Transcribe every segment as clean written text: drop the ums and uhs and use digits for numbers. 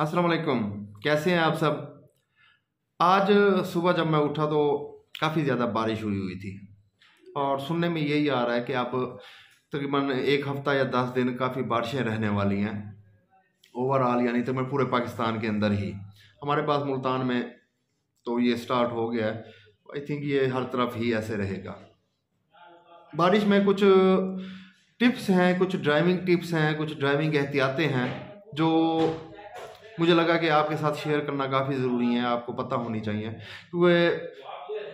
अस्सलाम वालेकुम। कैसे हैं आप सब। आज सुबह जब मैं उठा तो काफ़ी ज़्यादा बारिश हुई हुई थी और सुनने में यही आ रहा है कि अब तकरीबन एक हफ़्ता या 10 दिन काफ़ी बारिशें रहने वाली हैं ओवरऑल, यानी तकरीबन पूरे पाकिस्तान के अंदर ही। हमारे पास मुल्तान में तो ये स्टार्ट हो गया है। आई थिंक ये हर तरफ ही ऐसे रहेगा। बारिश में कुछ टिप्स हैं, कुछ ड्राइविंग टिप्स हैं, कुछ ड्राइविंग एहतियातें हैं जो मुझे लगा कि आपके साथ शेयर करना काफ़ी ज़रूरी है, आपको पता होनी चाहिए। क्योंकि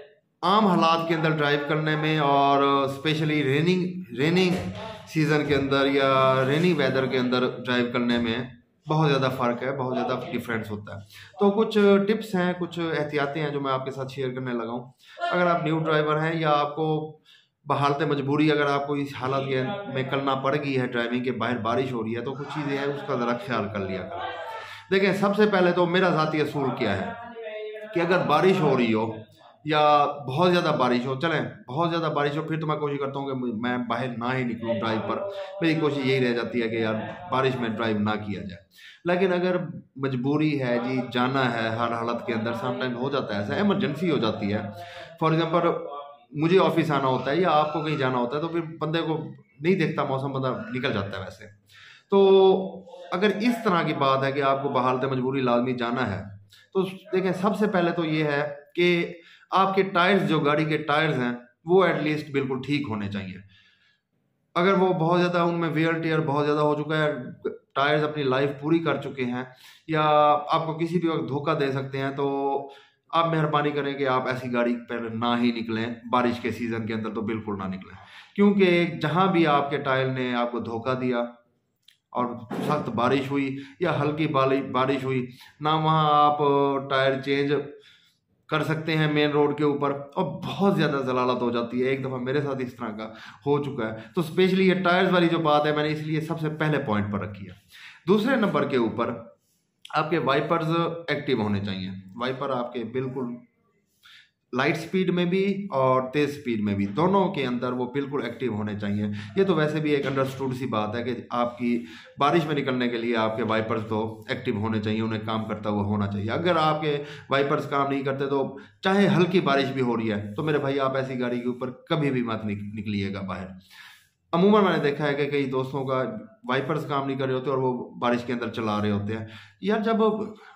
आम हालात के अंदर ड्राइव करने में और स्पेशली रेनिंग सीज़न के अंदर या रेनी वेदर के अंदर ड्राइव करने में बहुत ज़्यादा फ़र्क है, बहुत ज़्यादा डिफरेंस होता है। तो कुछ टिप्स हैं, कुछ एहतियातें हैं जो मैं आपके साथ शेयर करने लगा हूँ। अगर आप न्यू ड्राइवर हैं या आपको बहालत मजबूरी अगर आपको इस हालत में करना पड़ गई है, ड्राइविंग के बाहर बारिश हो रही है, तो कुछ चीज़ें हैं उसका ज़रा ख्याल कर लिया करें। देखें, सबसे पहले तो मेरा ज़ाती असूल क्या है कि अगर बारिश हो रही हो या बहुत ज़्यादा बारिश हो, चलें बहुत ज़्यादा बारिश हो, फिर तो मैं कोशिश करता हूँ कि मैं बाहर ना ही निकलूँ ड्राइव पर। मेरी कोशिश यही रह जाती है कि यार बारिश में ड्राइव ना किया जाए। लेकिन अगर मजबूरी है जी, जाना है हर हालत के अंदर, समटाइम हो जाता है ऐसा, इमरजेंसी हो जाती है। फॉर एग्जाम्पल मुझे ऑफिस आना होता है या आपको कहीं जाना होता है, तो फिर बंदे को नहीं देखता मौसम, बंदा निकल जाता है वैसे। तो अगर इस तरह की बात है कि आपको बहालत मजबूरी लाजमी जाना है, तो देखें सबसे पहले तो ये है कि आपके टायर्स, जो गाड़ी के टायर्स हैं, वो एटलीस्ट बिल्कुल ठीक होने चाहिए। अगर वो बहुत ज़्यादा उनमें वेयर टेयर बहुत ज़्यादा हो चुका है, टायर्स अपनी लाइफ पूरी कर चुके हैं या आपको किसी भी वक्त धोखा दे सकते हैं, तो आप मेहरबानी करें कि आप ऐसी गाड़ी पर ना ही निकलें। बारिश के सीज़न के अंदर तो बिल्कुल ना निकलें, क्योंकि जहाँ भी आपके टायर ने आपको धोखा दिया और सख्त बारिश हुई या हल्की बारिश हुई ना, वहाँ आप टायर चेंज कर सकते हैं मेन रोड के ऊपर, और बहुत ज़्यादा जलालत हो जाती है। एक दफ़ा मेरे साथ इस तरह का हो चुका है। तो स्पेशली ये टायर्स वाली जो बात है, मैंने इसलिए सबसे पहले पॉइंट पर रखी है। दूसरे नंबर के ऊपर आपके वाइपर्स एक्टिव होने चाहिए। वाइपर आपके बिल्कुल लाइट स्पीड में भी और तेज़ स्पीड में भी, दोनों के अंदर वो बिल्कुल एक्टिव होने चाहिए। ये तो वैसे भी एक अंडरस्टूड सी बात है कि आपकी बारिश में निकलने के लिए आपके वाइपर्स तो एक्टिव होने चाहिए, उन्हें काम करता हुआ होना चाहिए। अगर आपके वाइपर्स काम नहीं करते, तो चाहे हल्की बारिश भी हो रही है, तो मेरे भाई आप ऐसी गाड़ी के ऊपर कभी भी मत निकलिएगा बाहर। अमूमन मैंने देखा है कि कई दोस्तों का वाइपर्स काम नहीं कर रहे होते और वो बारिश के अंदर चला रहे होते हैं। यार जब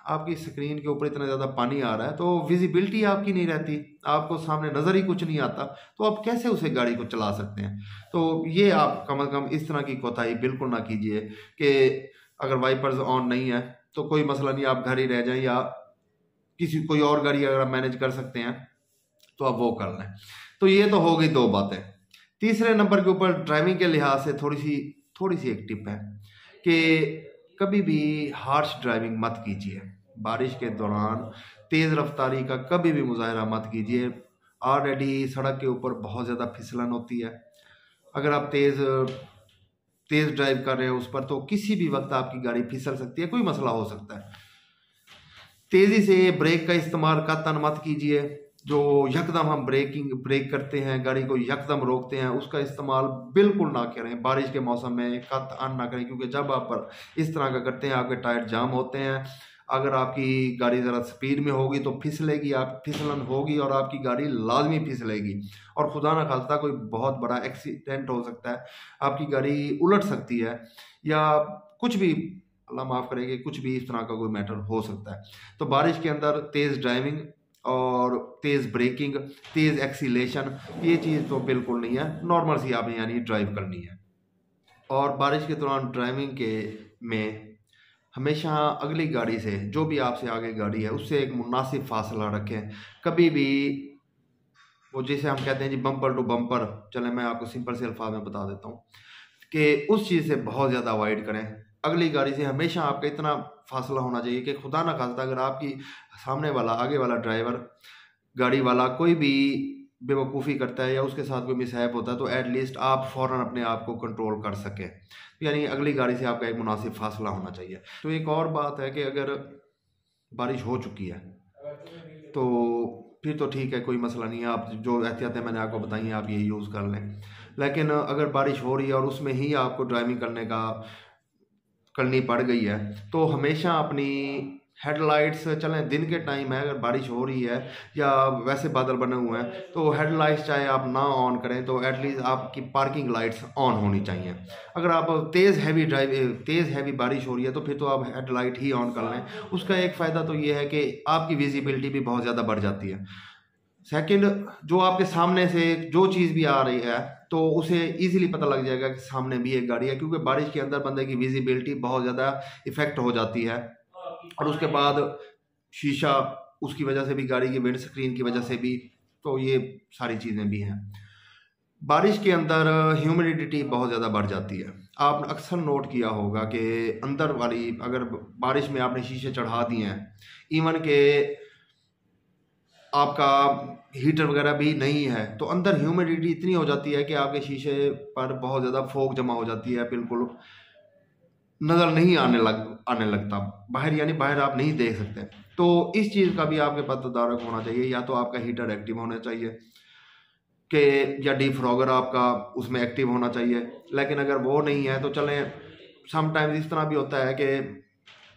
आपकी स्क्रीन के ऊपर इतना ज़्यादा पानी आ रहा है तो विजिबिलिटी आपकी नहीं रहती, आपको सामने नज़र ही कुछ नहीं आता, तो आप कैसे उसे गाड़ी को चला सकते हैं। तो ये आप कम से कम इस तरह की कोताही बिल्कुल ना कीजिए कि अगर वाइपर्स ऑन नहीं है तो कोई मसला नहीं, आप घर ही रह जाएं या कोई और गाड़ी अगर आप मैनेज कर सकते हैं तो आप वो कर लें। तो ये तो हो गई दो बातें। तीसरे नंबर के ऊपर ड्राइविंग के लिहाज से थोड़ी सी एक टिप है कि कभी भी हार्श ड्राइविंग मत कीजिए। बारिश के दौरान तेज़ रफ्तारी का कभी भी मुजाहरा मत कीजिए। ऑलरेडी सड़क के ऊपर बहुत ज़्यादा फिसलन होती है। अगर आप तेज़ ड्राइव कर रहे हैं उस पर, तो किसी भी वक्त आपकी गाड़ी फिसल सकती है, कोई मसला हो सकता है। तेज़ी से ब्रेक का इस्तेमाल कतई मत कीजिए। जो यकदम हम ब्रेक करते हैं, गाड़ी को यकदम रोकते हैं, उसका इस्तेमाल बिल्कुल ना करें बारिश के मौसम में, कतई ना करें। क्योंकि जब आप इस तरह का करते हैं, आपके टायर जाम होते हैं। अगर आपकी गाड़ी ज़रा स्पीड में होगी तो फिसलेगी, आप फिसलन होगी और आपकी गाड़ी लाजमी फिसलेगी, और खुदा ना खास्ता कोई बहुत बड़ा एक्सीडेंट हो सकता है, आपकी गाड़ी उलट सकती है या कुछ भी, अल्लाह माफ़ करेगी, कुछ भी इस तरह का कोई मैटर हो सकता है। तो बारिश के अंदर तेज़ ड्राइविंग और तेज़ ब्रेकिंग, तेज़ एक्सीलेशन, ये चीज़ तो बिल्कुल नहीं है। नॉर्मल सी आपने यानी ड्राइव करनी है। और बारिश के दौरान ड्राइविंग में हमेशा अगली गाड़ी से, जो भी आपसे आगे गाड़ी है, उससे एक मुनासिब फासला रखें। कभी भी वो जिसे हम कहते हैं जी बम्पर टू बम्पर, चलें मैं आपको सिंपल से अल्फाज में बता देता हूँ कि उस चीज़ से बहुत ज़्यादा अवॉइड करें। अगली गाड़ी से हमेशा आपका इतना फासला होना चाहिए कि खुदा ना खास्ता अगर आपकी सामने वाला, आगे वाला ड्राइवर, गाड़ी वाला कोई भी बेवकूफ़ी करता है या उसके साथ कोई मिसहैप होता है, तो एटलीस्ट आप फ़ौरन अपने आप को कंट्रोल कर सकें। यानी अगली गाड़ी से आपका एक मुनासिब फासला होना चाहिए। तो एक और बात है कि अगर बारिश हो चुकी है तो फिर तो ठीक है, कोई मसला नहीं है, आप जो एहतियातें मैंने आपको बताई हैं आप ये यूज़ कर लें। लेकिन अगर बारिश हो रही है और उसमें ही आपको ड्राइविंग करने का करनी पड़ गई है, तो हमेशा अपनी हेडलाइट्स चलें, दिन के टाइम है अगर बारिश हो रही है या वैसे बादल बने हुए हैं तो हेडलाइट्स चाहे आप ना ऑन करें तो एटलीस्ट आपकी पार्किंग लाइट्स ऑन होनी चाहिए। अगर आप तेज़ हैवी बारिश हो रही है तो फिर तो आप हेडलाइट ही ऑन कर लें। उसका एक फ़ायदा तो ये है कि आपकी विजिबिलिटी भी बहुत ज़्यादा बढ़ जाती है। सेकंड, जो आपके सामने से जो चीज़ भी आ रही है तो उसे इजीली पता लग जाएगा कि सामने भी एक गाड़ी है, क्योंकि बारिश के अंदर बंदे की विजिबिलिटी बहुत ज़्यादा इफेक्ट हो जाती है। और उसके बाद शीशा, उसकी वजह से भी, गाड़ी की विंड स्क्रीन की वजह से भी, तो ये सारी चीज़ें भी हैं। बारिश के अंदर ह्यूमिडिटी बहुत ज़्यादा बढ़ जाती है। आपने अक्सर नोट किया होगा कि अंदर वाली, अगर बारिश में आपने शीशे चढ़ा दिए हैं, इवन के आपका हीटर वगैरह भी नहीं है, तो अंदर ह्यूमिडिटी इतनी हो जाती है कि आपके शीशे पर बहुत ज़्यादा फोग जमा हो जाती है, बिल्कुल नज़र नहीं आने लगता बाहर, यानी बाहर आप नहीं देख सकते। तो इस चीज़ का भी आपके पास तदारक होना चाहिए, या तो आपका हीटर एक्टिव होना चाहिए कि, या डिफ्रॉगर आपका उसमें एक्टिव होना चाहिए। लेकिन अगर वो नहीं है तो चलें, समटाइम्स इस तरह भी होता है कि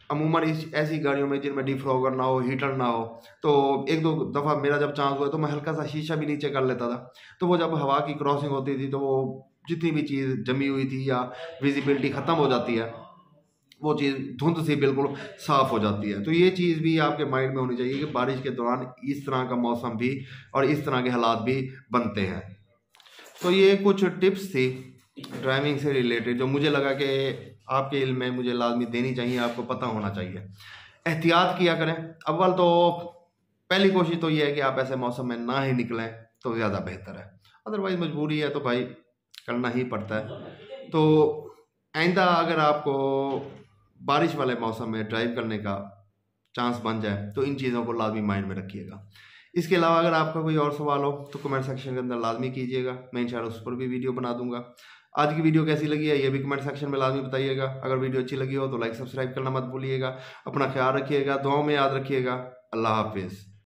अमूमन इस ऐसी गाड़ियों में जिनमें डिफ्रॉगर ना हो, हीटर ना हो, तो एक दो दफ़ा मेरा जब चांस हुआ तो मैं हल्का सा शीशा भी नीचे कर लेता था, तो वो जब हवा की क्रॉसिंग होती थी तो वो जितनी भी चीज़ जमी हुई थी या विजिबिलिटी ख़त्म हो जाती है, वो चीज़ धुंध से बिल्कुल साफ़ हो जाती है। तो ये चीज़ भी आपके माइंड में होनी चाहिए कि बारिश के दौरान इस तरह का मौसम भी और इस तरह के हालात भी बनते हैं। तो ये कुछ टिप्स थी ड्राइविंग से रिलेटेड जो मुझे लगा कि आपके इल्म में मुझे लाजमी देनी चाहिए, आपको पता होना चाहिए। एहतियात किया करें। अव्वल तो पहली कोशिश तो ये है कि आप ऐसे मौसम में ना ही निकलें तो ज़्यादा बेहतर है, अदरवाइज़ मजबूरी है तो भाई करना ही पड़ता है। तो आइंदा अगर आपको बारिश वाले मौसम में ड्राइव करने का चांस बन जाए तो इन चीज़ों को लाजमी माइंड में रखिएगा। इसके अलावा अगर आपका कोई और सवाल हो तो कमेंट सेक्शन के अंदर लाजमी कीजिएगा, मैं इंशाल्लाह उस पर भी वीडियो बना दूंगा। आज की वीडियो कैसी लगी है ये भी कमेंट सेक्शन में लाजमी बताइएगा। अगर वीडियो अच्छी लगी हो तो लाइक सब्सक्राइब करना मत भूलिएगा। अपना ख्याल रखिएगा, दुआओं में याद रखिएगा। अल्लाह हाफिज़।